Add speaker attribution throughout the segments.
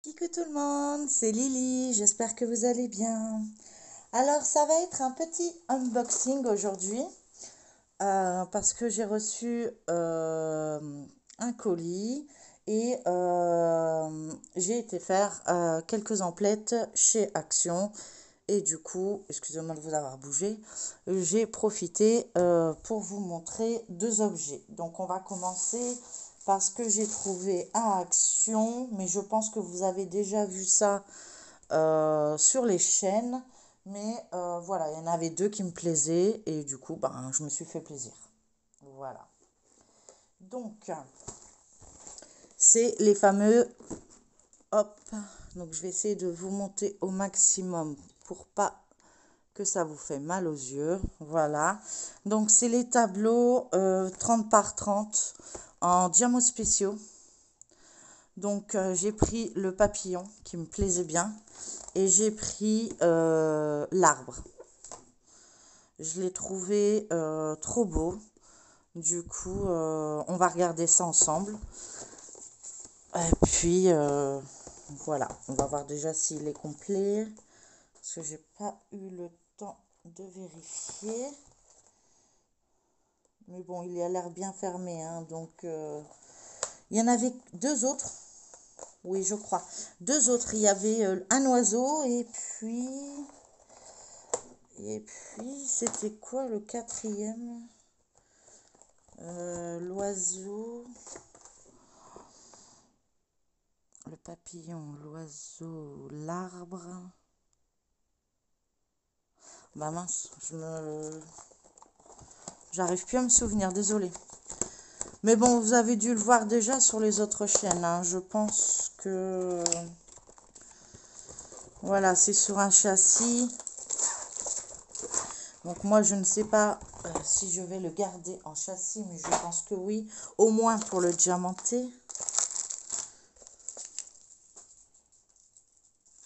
Speaker 1: Coucou tout le monde, c'est Lily, j'espère que vous allez bien. Alors ça va être un petit unboxing aujourd'hui parce que j'ai reçu un colis et j'ai été faire quelques emplettes chez Action et du coup, excusez-moi de vous avoir bougé, j'ai profité pour vous montrer deux objets. Donc on va commencer parce que j'ai trouvé à Action, mais je pense que vous avez déjà vu ça sur les chaînes. Mais voilà, il y en avait deux qui me plaisaient et du coup, ben, je me suis fait plaisir. Voilà. Donc, c'est les fameux hop. Donc, je vais essayer de vous monter au maximum pour pas que ça vous fait mal aux yeux. Voilà. Donc, c'est les tableaux 30 par 30 en diamants spéciaux. Donc, j'ai pris le papillon qui me plaisait bien et j'ai pris l'arbre. Je l'ai trouvé trop beau. Du coup, on va regarder ça ensemble. Et puis, voilà. On va voir déjà s'il est complet. Parce que j'ai pas eu le temps de vérifier. Mais bon, il a l'air bien fermé. Hein, donc, il y en avait deux autres. Oui, je crois. Deux autres. Il y avait un oiseau et puis... Et puis, c'était quoi le quatrième? L'oiseau, le papillon, l'oiseau, l'arbre. Bah mince, j'arrive plus à me souvenir, désolé. Mais bon, vous avez dû le voir déjà sur les autres chaînes. Hein. Je pense que voilà, c'est sur un châssis. Donc moi, je ne sais pas si je vais le garder en châssis, mais je pense que oui. Au moins pour le diamanter.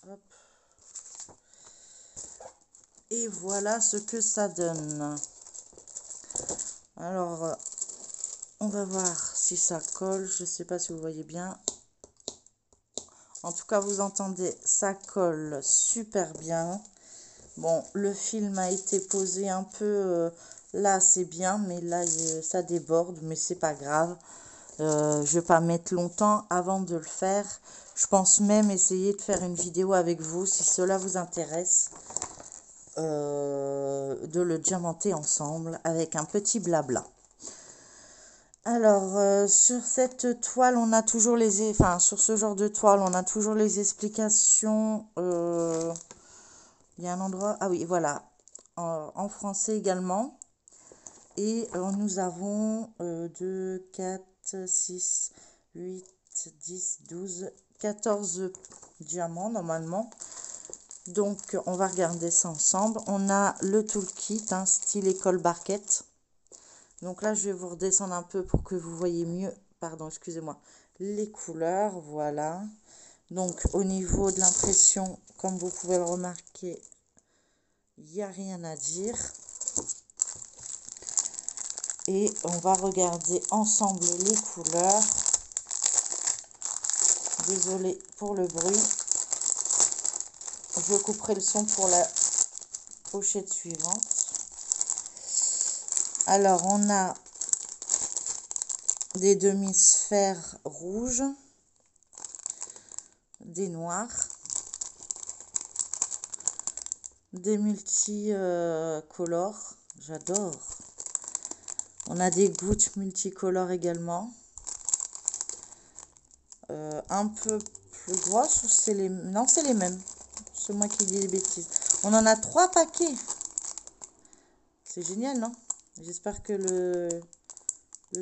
Speaker 1: Hop. Et voilà ce que ça donne. Alors, on va voir si ça colle. Je ne sais pas si vous voyez bien. En tout cas, vous entendez, ça colle super bien. Bon, le film a été posé un peu... là, c'est bien, mais là, ça déborde. Mais c'est pas grave. Je vais pas mettre longtemps avant de le faire. Je pense même essayer de faire une vidéo avec vous, si cela vous intéresse. De le diamanter ensemble avec un petit blabla. Alors, sur cette toile, on a toujours les... Enfin, sur ce genre de toile, on a toujours les explications. Il y a un endroit... Ah oui, voilà. En français également. Et nous avons 2, 4, 6, 8, 10, 12, 14 diamants normalement. Donc, on va regarder ça ensemble. On a le toolkit, hein, style école barquette. Donc là, je vais vous redescendre un peu pour que vous voyez mieux, pardon, excusez-moi, les couleurs, voilà. Donc au niveau de l'impression, comme vous pouvez le remarquer, il n'y a rien à dire. Et on va regarder ensemble les couleurs. Désolée pour le bruit. Je couperai le son pour la pochette suivante. Alors, on a des demi-sphères rouges, des noirs, des multicolores, j'adore. On a des gouttes multicolores également. Un peu plus grosses ou c'est les... Non, c'est les mêmes. C'est moi qui dis des bêtises. On en a 3 paquets. C'est génial, non? J'espère que le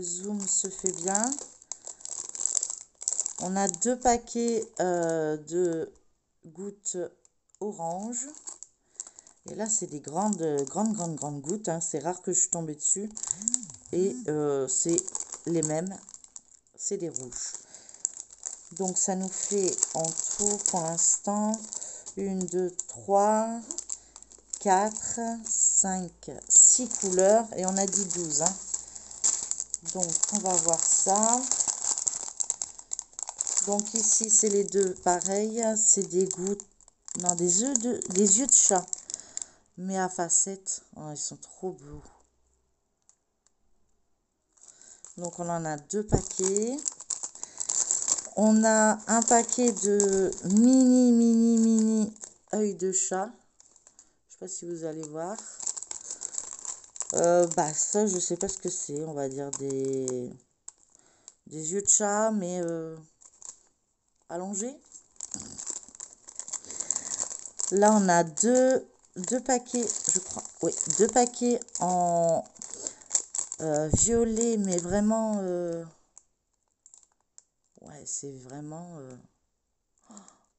Speaker 1: zoom se fait bien. On a 2 paquets de gouttes orange. Et là, c'est des grandes gouttes. Hein. C'est rare que je suis tombée dessus. Et c'est les mêmes. C'est des rouges. Donc, ça nous fait en tout, pour l'instant, 1, 2, 3, 4, 5, 6 couleurs. Et on a dit 12. Hein. Donc, on va voir ça. Donc ici, c'est les deux pareil. C'est des gouttes, non, des yeux de chat. Mais à facettes. Oh, ils sont trop beaux. Donc on en a 2 paquets. On a un paquet de mini œil de chat. Je sais pas si vous allez voir. Bah ça, je sais pas ce que c'est. On va dire des yeux de chat, mais allongés. Là, on a deux paquets, je crois. Oui, 2 paquets en violet, mais vraiment... ouais, c'est vraiment...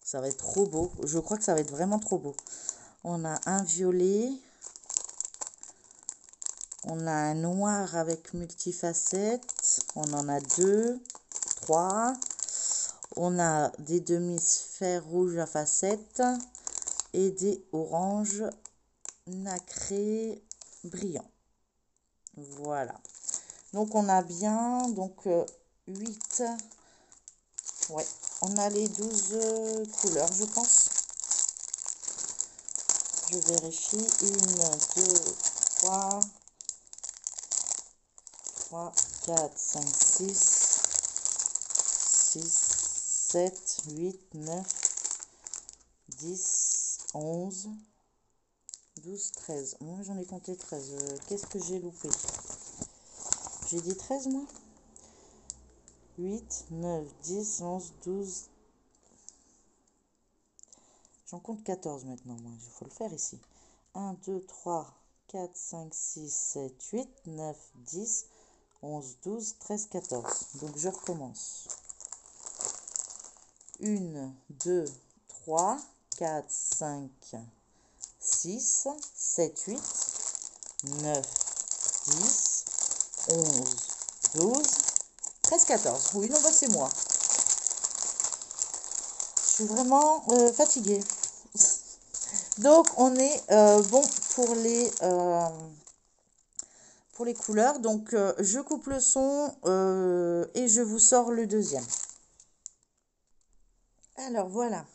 Speaker 1: ça va être trop beau. Je crois que ça va être vraiment trop beau. On a un violet. On a un noir avec multifacettes. On en a 2, 3. On a des demi-sphères rouges à facettes et des oranges nacrés brillants. Voilà. Donc on a bien 8. Ouais, on a les 12 couleurs, je pense. Je vérifie. 1, 2, 3, 4, 5, 6, 7, 8, 9, 10, 11, 12, 13. Moi, j'en ai compté 13. Qu'est-ce que j'ai loupé? J'ai dit 13, moi? 8, 9, 10, 11, 12. J'en compte 14 maintenant, moi. Il faut le faire ici. 1, 2, 3, 4, 5, 6, 7, 8, 9, 10, 11, 12, 13, 14. Donc, je recommence. 1, 2, 3, 4, 5, 6, 7, 8, 9, 10, 11, 12, 13, 14. Oui, non, bah c'est moi. Je suis vraiment fatiguée. Donc, on est bon pour les couleurs. Donc, je coupe le son et je vous sors le deuxième. Alors, voilà.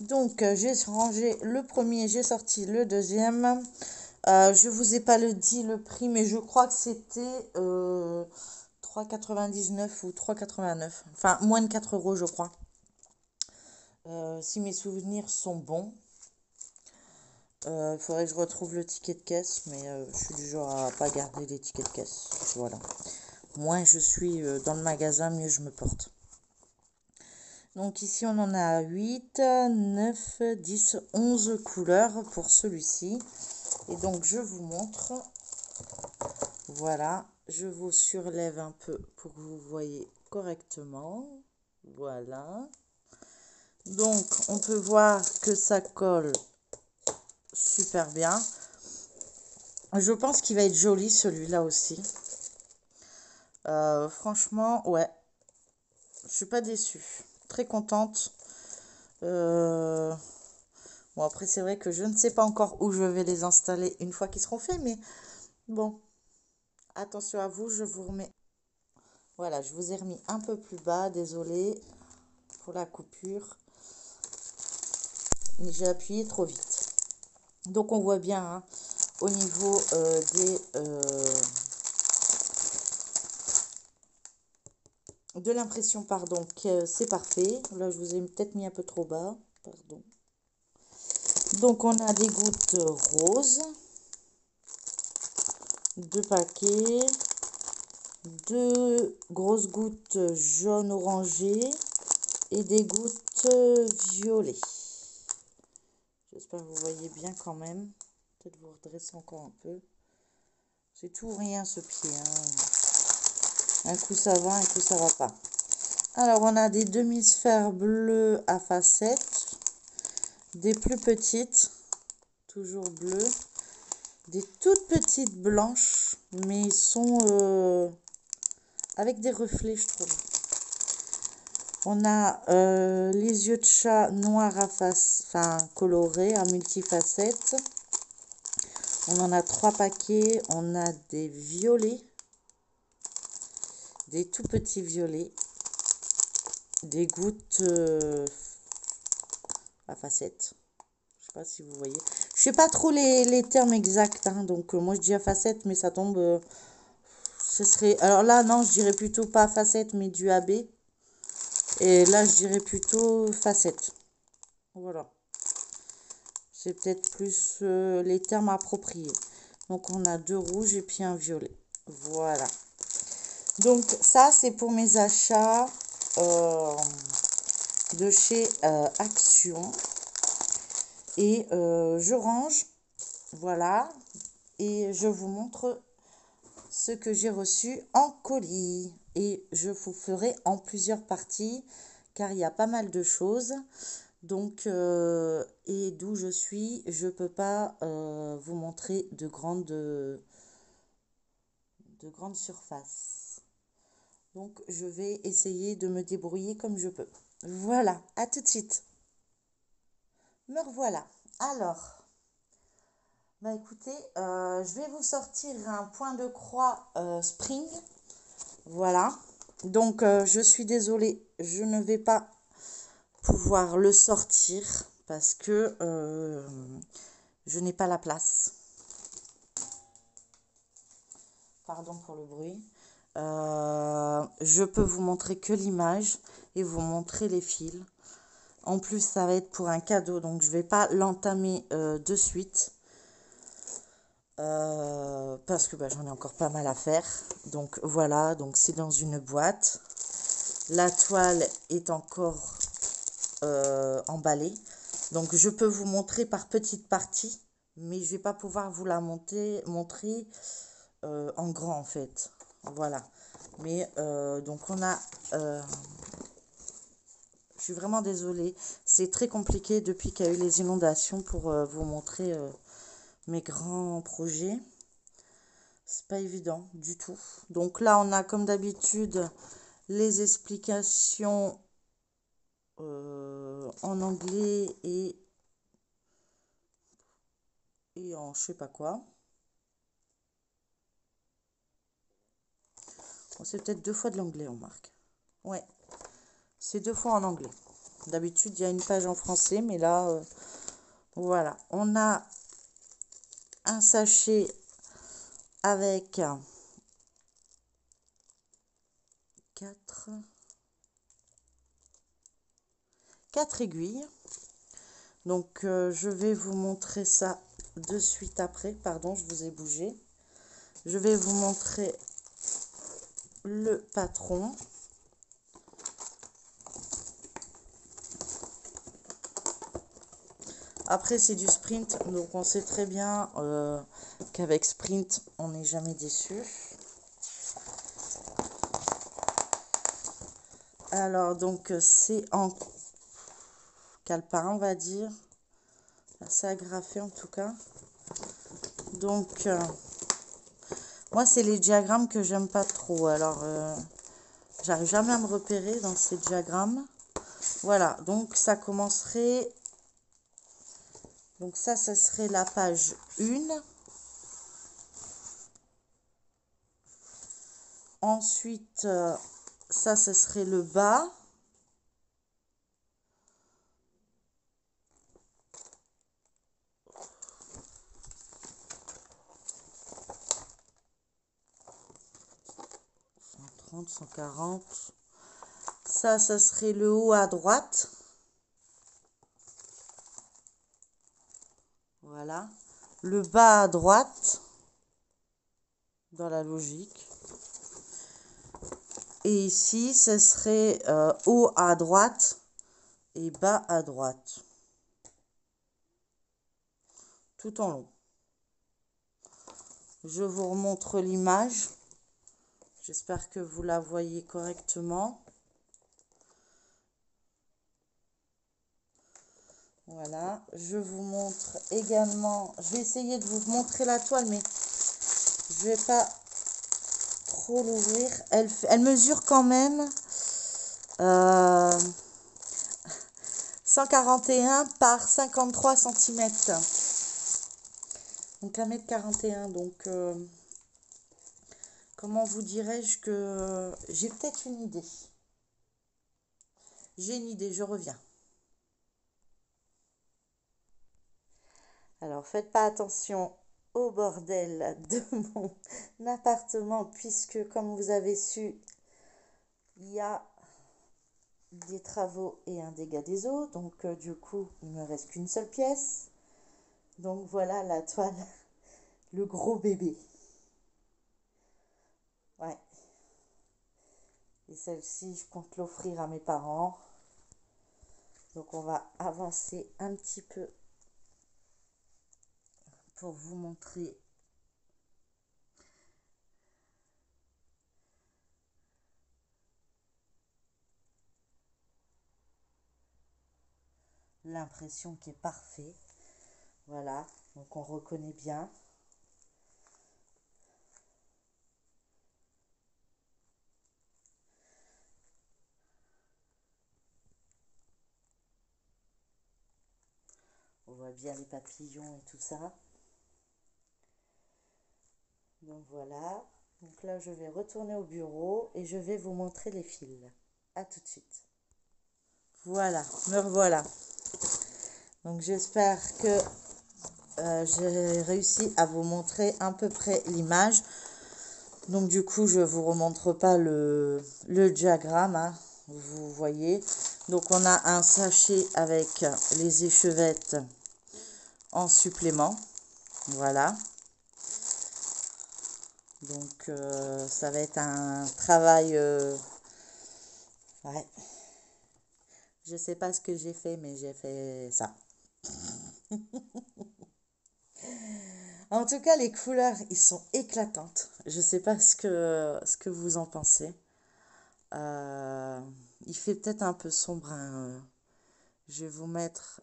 Speaker 1: Donc, j'ai rangé le premier, j'ai sorti le deuxième. Je vous ai pas dit le prix, mais je crois que c'était 3,99 ou 3,89. Enfin, moins de 4 euros, je crois. Si mes souvenirs sont bons. Il faudrait que je retrouve le ticket de caisse, mais je suis du genre à pas garder les tickets de caisse. Voilà. Moins je suis dans le magasin, mieux je me porte. Donc ici, on en a 8, 9, 10, 11 couleurs pour celui-ci. Et donc, je vous montre. Voilà. Je vous surlève un peu pour que vous voyez correctement. Voilà. Donc, on peut voir que ça colle super bien. Je pense qu'il va être joli celui-là aussi. Franchement, ouais. Je suis pas déçue. Très contente. Bon, après, c'est vrai que je ne sais pas encore où je vais les installer une fois qu'ils seront faits. Mais bon, attention à vous, je vous remets. Voilà, je vous ai remis un peu plus bas. Désolée pour la coupure. J'ai appuyé trop vite. Donc, on voit bien hein, au niveau de l'impression, pardon, que c'est parfait. Là, je vous ai peut-être mis un peu trop bas. Pardon. Donc, on a des gouttes roses. 2 paquets. 2 grosses gouttes jaune orangé. Et des gouttes violet. J'espère que vous voyez bien quand même. Peut-être vous redresser encore un peu. C'est tout ou rien ce pied. Hein. Un coup ça va, un coup ça va pas. Alors, on a des demi-sphères bleues à facettes. Des plus petites. Toujours bleues. Des toutes petites blanches. Mais ils sont avec des reflets, je trouve. On a les yeux de chat noirs à face, enfin colorés, à multifacettes. On en a 3 paquets. On a des violets. Des tout petits violets. des gouttes à facettes. Je sais pas si vous voyez. Je sais pas trop les termes exacts, hein, donc moi je dis à facettes, mais ça tombe. Ce serait. Alors là, non, je dirais plutôt pas facettes, mais du AB. Et là, je dirais plutôt facettes. Voilà. C'est peut-être plus les termes appropriés. Donc on a 2 rouges et puis un violet. Voilà. Donc ça, c'est pour mes achats de chez Action. Et je range. Voilà. Et je vous montre ce que j'ai reçu en colis. Et je vous ferai en plusieurs parties car il y a pas mal de choses. Donc, et d'où je suis, je peux pas vous montrer de grandes surfaces. Donc, je vais essayer de me débrouiller comme je peux. Voilà, à tout de suite. Me revoilà. Alors, bah écoutez, je vais vous sortir un point de croix Spring. Voilà. Donc, je suis désolée, je ne vais pas pouvoir le sortir parce que je n'ai pas la place. Pardon pour le bruit. Je peux vous montrer que l'image et vous montrer les fils. En plus, ça va être pour un cadeau, donc je ne vais pas l'entamer de suite. Parce que j'en ai encore pas mal à faire. Donc voilà, donc c'est dans une boîte. La toile est encore emballée. Donc je peux vous montrer par petites parties, mais je ne vais pas pouvoir vous la montrer en grand en fait. Voilà. Mais donc on a... je suis vraiment désolée. C'est très compliqué depuis qu'il y a eu les inondations pour vous montrer mes grands projets. C'est pas évident du tout. Donc là, on a comme d'habitude les explications en anglais et en je sais pas quoi. Bon, c'est peut-être 2 fois de l'anglais, on marque. Ouais, c'est 2 fois en anglais. D'habitude, il y a une page en français, mais là, voilà. On a un sachet avec 4 aiguilles. Donc, je vais vous montrer ça de suite après. Pardon, je vous ai bougé. Je vais vous montrer le patron. Après, c'est du sprint, donc on sait très bien qu'avec sprint, on n'est jamais déçu. Alors, donc, c'est en calepin, on va dire. Assez agrafé, en tout cas. Donc, moi, c'est les diagrammes que j'aime pas trop. Alors, j'arrive jamais à me repérer dans ces diagrammes. Voilà, donc ça commencerait... Donc ça serait la page 1. Ensuite, ça, ce serait le bas. « 140. Ça serait le haut à droite. Voilà. Le bas à droite, dans la logique. Et ici, ce serait haut à droite et bas à droite. Tout en long. Je vous remontre l'image. J'espère que vous la voyez correctement. Voilà, je vous montre également, je vais essayer de vous montrer la toile, mais je vais pas trop l'ouvrir. Elle mesure quand même 141 par 53 cm. Donc 1,41 m. Donc, comment vous dirais-je que j'ai peut-être une idée. J'ai une idée, je reviens. Alors, faites pas attention au bordel de mon appartement, puisque, comme vous avez su, il y a des travaux et un dégât des eaux. Donc, du coup, il me reste qu'une seule pièce. Donc, voilà la toile, le gros bébé. Ouais. Et celle-ci, je compte l'offrir à mes parents. Donc, on va avancer un petit peu pour vous montrer l'impression qui est parfait. Voilà, donc on reconnaît bien. On voit bien les papillons et tout ça. Donc voilà. Donc là, je vais retourner au bureau et je vais vous montrer les fils. À tout de suite. Voilà, me revoilà. Donc j'espère que j'ai réussi à vous montrer à peu près l'image. Donc du coup, je ne vous remontre pas le diagramme, hein, vous voyez. Donc on a un sachet avec les échevettes en supplément. Voilà. Donc ça va être un travail... ouais. Je sais pas ce que j'ai fait, mais j'ai fait ça. En tout cas, les couleurs, ils sont éclatantes. Je sais pas ce que vous en pensez. Euh, il fait peut-être un peu sombre, hein. Je vais vous mettre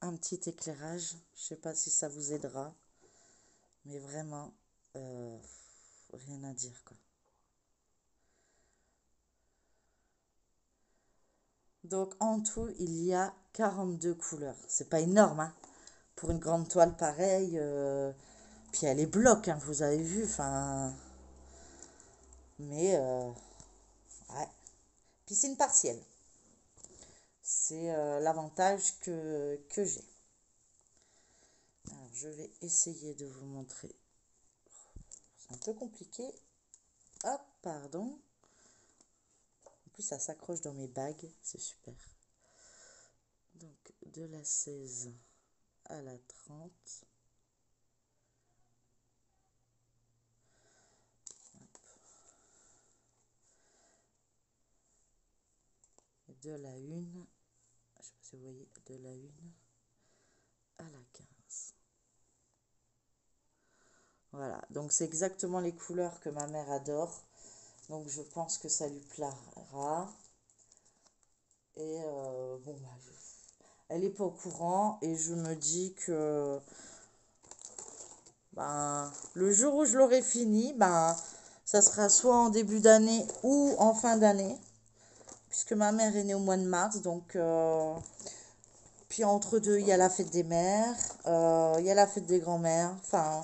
Speaker 1: un petit éclairage. Je sais pas si ça vous aidera. Mais vraiment, rien à dire, quoi. Donc, en tout, il y a 42 couleurs. C'est pas énorme, hein. Pour une grande toile pareille. Puis elle est bloc, hein, vous avez vu. Enfin, mais, ouais. Piscine partielle. C'est l'avantage que j'ai. Alors, je vais essayer de vous montrer. C'est un peu compliqué. Hop, pardon. En plus, ça s'accroche dans mes bagues. C'est super. Donc, de la 16 à la 30. Et de la 1, je sais pas si vous voyez, de la 1 à la 15. Voilà, donc c'est exactement les couleurs que ma mère adore. Donc je pense que ça lui plaira. Et bon, bah, elle n'est pas au courant et je me dis que ben, le jour où je l'aurai fini, ben, ça sera soit en début d'année ou en fin d'année. Puisque ma mère est née au mois de mars, donc puis entre deux, il y a la fête des mères, il y a la fête des grands-mères. Enfin,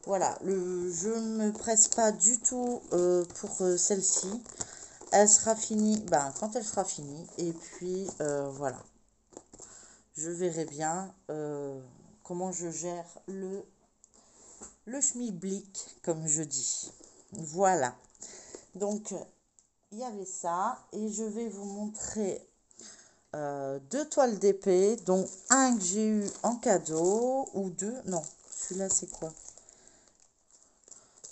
Speaker 1: voilà, je ne me presse pas du tout pour celle-ci. Elle sera finie quand elle sera finie. Et puis, voilà. Je verrai bien comment je gère le schmilblick, comme je dis. Voilà. Donc, il y avait ça. Et je vais vous montrer deux toiles d'épée, dont un que j'ai eu en cadeau, ou deux, non, celui-là c'est quoi?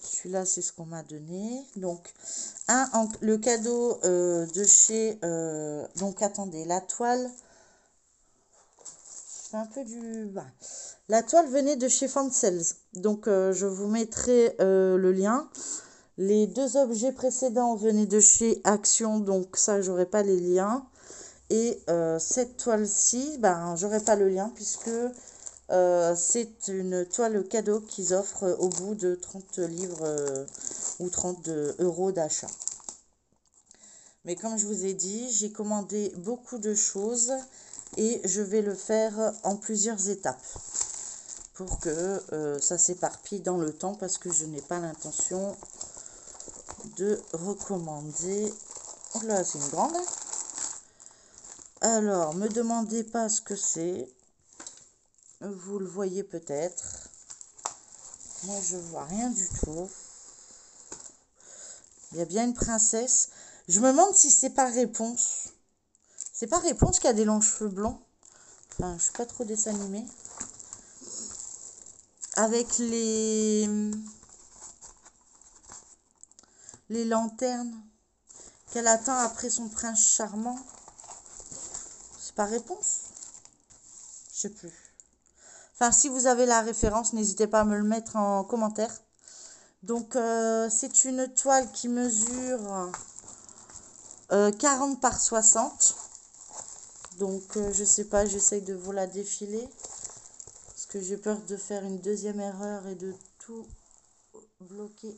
Speaker 1: Celui-là c'est ce qu'on m'a donné, donc le cadeau de chez, donc attendez, la toile, c'est un peu du, la toile venait de chez Fancels, donc je vous mettrai le lien. Les deux objets précédents venaient de chez Action, donc ça j'aurai pas les liens. Et cette toile-ci, j'aurai pas le lien puisque c'est une toile cadeau qu'ils offrent au bout de 30 livres ou 30 euros d'achat. Mais comme je vous ai dit, j'ai commandé beaucoup de choses et je vais le faire en plusieurs étapes pour que ça s'éparpille dans le temps parce que je n'ai pas l'intention de recommander. Oh là, c'est une grande. Alors, me demandez pas ce que c'est. Vous le voyez peut-être. Moi, je vois rien du tout. Il y a bien une princesse. Je me demande si c'est pas Réponse. C'est pas Réponse qui a des longs cheveux blonds. Enfin, je suis pas trop dessin animé. Avec les lanternes qu'elle attend après son prince charmant. C'est pas Réponse? Je sais plus. Enfin, si vous avez la référence, n'hésitez pas à me le mettre en commentaire. Donc, c'est une toile qui mesure 40 par 60. Donc, je sais pas, j'essaye de vous la défiler. Parce que j'ai peur de faire une deuxième erreur et de tout bloquer.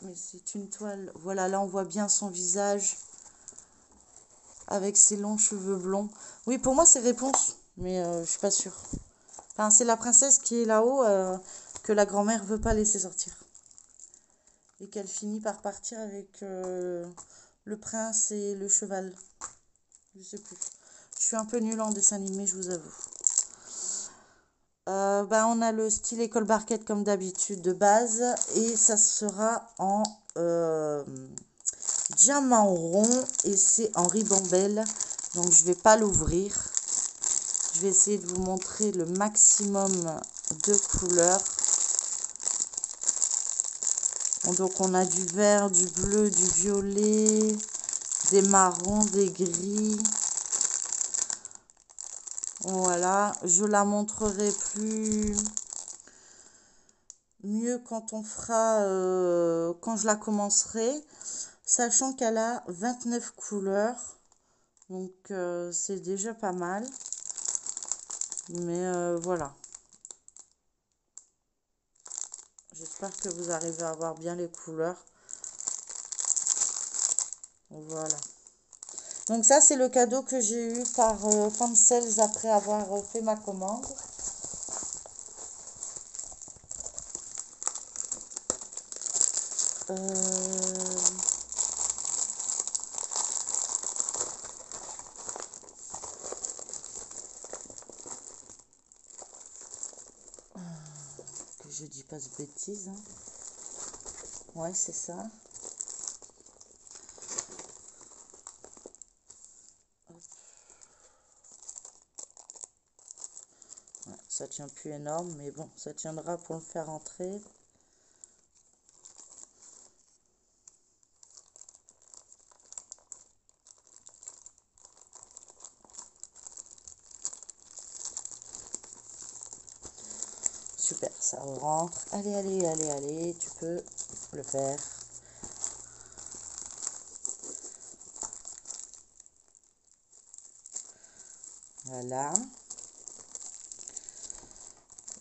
Speaker 1: Mais c'est une toile. Voilà, là, on voit bien son visage. Avec ses longs cheveux blonds. Oui, pour moi, c'est Réponse. Mais je suis pas sûre. Enfin, c'est la princesse qui est là-haut que la grand-mère veut pas laisser sortir. Et qu'elle finit par partir avec le prince et le cheval. Je sais plus. Je suis un peu nulle en dessin animé, je vous avoue. On a le style école barquette comme d'habitude de base. Et ça sera en diamant rond. Et c'est en ribambelle. Donc je vais pas l'ouvrir. Je vais essayer de vous montrer le maximum de couleurs. Donc on a du vert, du bleu, du violet, des marrons, des gris. Voilà, je la montrerai mieux quand on fera, quand je la commencerai, sachant qu'elle a 29 couleurs. Donc c'est déjà pas mal. Mais voilà. J'espère que vous arrivez à voir bien les couleurs. Voilà. Donc ça, c'est le cadeau que j'ai eu par Fansels après avoir fait ma commande. Que je dis pas de bêtises. Hein. Ouais, c'est ça. Ouais, ça tient plus énorme, mais bon, ça tiendra pour le faire entrer. Super, ça rentre. Allez, allez, allez, allez, tu peux le faire. Voilà.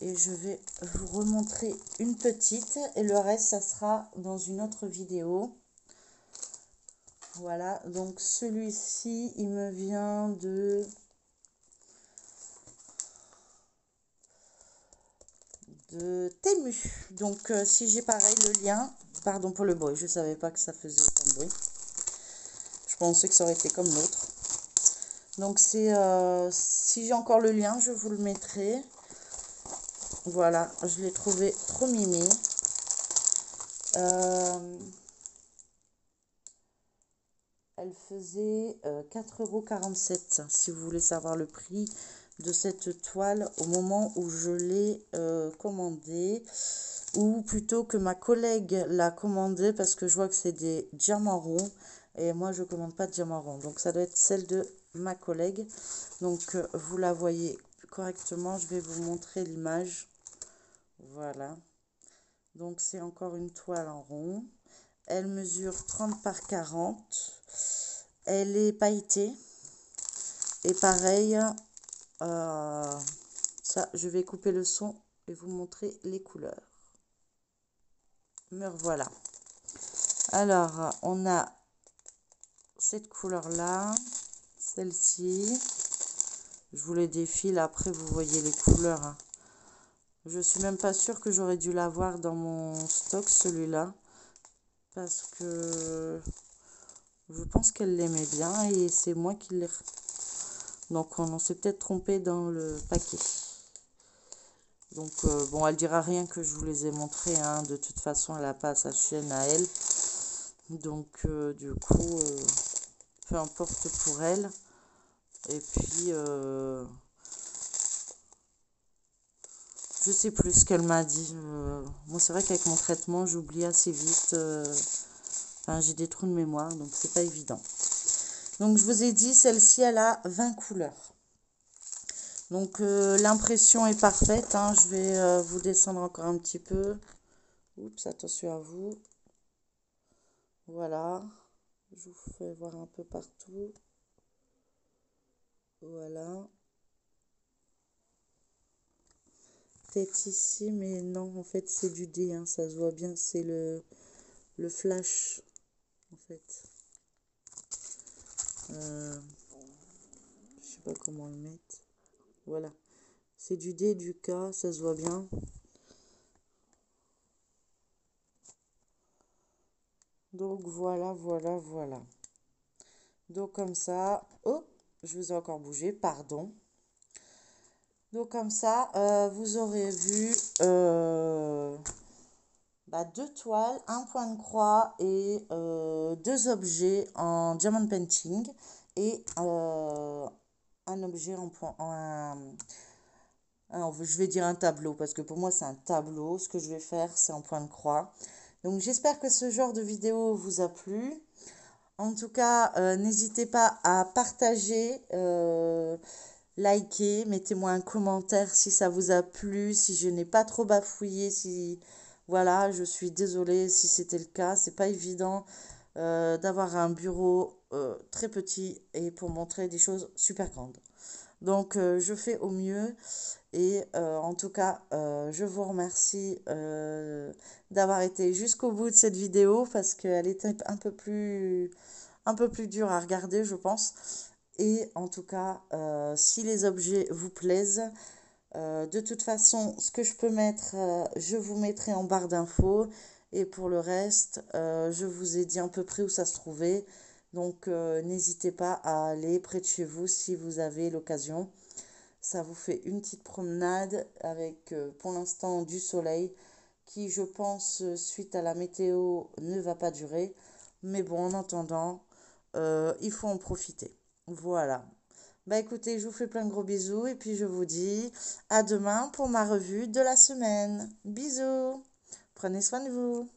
Speaker 1: Et je vais vous remontrer une petite et le reste, ça sera dans une autre vidéo. Voilà, donc celui-ci, il me vient de Temu. Donc si j'ai pareil le lien, pardon pour le bruit, je savais pas que ça faisait autant de bruit. Je pensais que ça aurait été comme l'autre. Donc c'est si j'ai encore le lien, je vous le mettrai. Voilà, je l'ai trouvé trop mimi. Elle faisait 4,47 € si vous voulez savoir le prix de cette toile au moment où je l'ai commandée. Ou plutôt que ma collègue l'a commandée parce que je vois que c'est des diamants ronds. Et moi, je ne commande pas de diamants ronds. Donc, ça doit être celle de ma collègue. Donc, vous la voyez correctement. Je vais vous montrer l'image. Voilà. Donc, c'est encore une toile en rond. Elle mesure 30 par 40. Elle est pailletée. Et pareil, ça, je vais couper le son et vous montrer les couleurs. Me revoilà. Alors, on a cette couleur-là, celle-ci. Je vous les défile, après vous voyez les couleurs. Hein. Je suis même pas sûre que j'aurais dû l'avoir dans mon stock, celui-là. Parce que Je pense qu'elle l'aimait bien et c'est moi qui l'ai... Donc on s'est peut-être trompé dans le paquet. Donc bon, elle dira rien que je vous les ai montrés, hein. De toute façon, elle n'a pas sa chaîne à elle. Donc du coup, peu importe pour elle. Et puis, je sais plus ce qu'elle m'a dit. Moi, c'est vrai qu'avec mon traitement, j'oublie assez vite. Enfin, j'ai des trous de mémoire, donc c'est pas évident. Donc je vous ai dit, celle-ci, elle a 20 couleurs. Donc l'impression est parfaite, hein. Je vais vous descendre encore un petit peu. Oups, attention à vous. Voilà. Je vous fais voir un peu partout. Voilà. Peut-être ici, mais non, en fait, c'est du dé, hein, ça se voit bien. C'est le flash, en fait. Je sais pas comment le mettre. Voilà. C'est du D et du K, ça se voit bien. Donc voilà, voilà, voilà. Donc comme ça, oh, je vous ai encore bougé, pardon. Donc comme ça, vous aurez vu deux toiles, un point de croix et deux objets en diamond painting et un objet en point, je vais dire un tableau parce que pour moi c'est un tableau. Ce que je vais faire, c'est en point de croix. Donc j'espère que ce genre de vidéo vous a plu. En tout cas, n'hésitez pas à partager, liker, mettez-moi un commentaire si ça vous a plu, si je n'ai pas trop bafouillé, si voilà, je suis désolée si c'était le cas. C'est pas évident d'avoir un bureau très petit et pour montrer des choses super grandes. Donc je fais au mieux et en tout cas je vous remercie d'avoir été jusqu'au bout de cette vidéo parce qu'elle était un peu plus dure à regarder, je pense. Et en tout cas, si les objets vous plaisent, de toute façon, ce que je peux mettre, je vous mettrai en barre d'infos. Et pour le reste, je vous ai dit à peu près où ça se trouvait. Donc, n'hésitez pas à aller près de chez vous si vous avez l'occasion. Ça vous fait une petite promenade avec, pour l'instant, du soleil qui, je pense, suite à la météo, ne va pas durer. Mais bon, en attendant, il faut en profiter. Voilà. Bah écoutez, je vous fais plein de gros bisous et puis je vous dis à demain pour ma revue de la semaine. Bisous. Prenez soin de vous.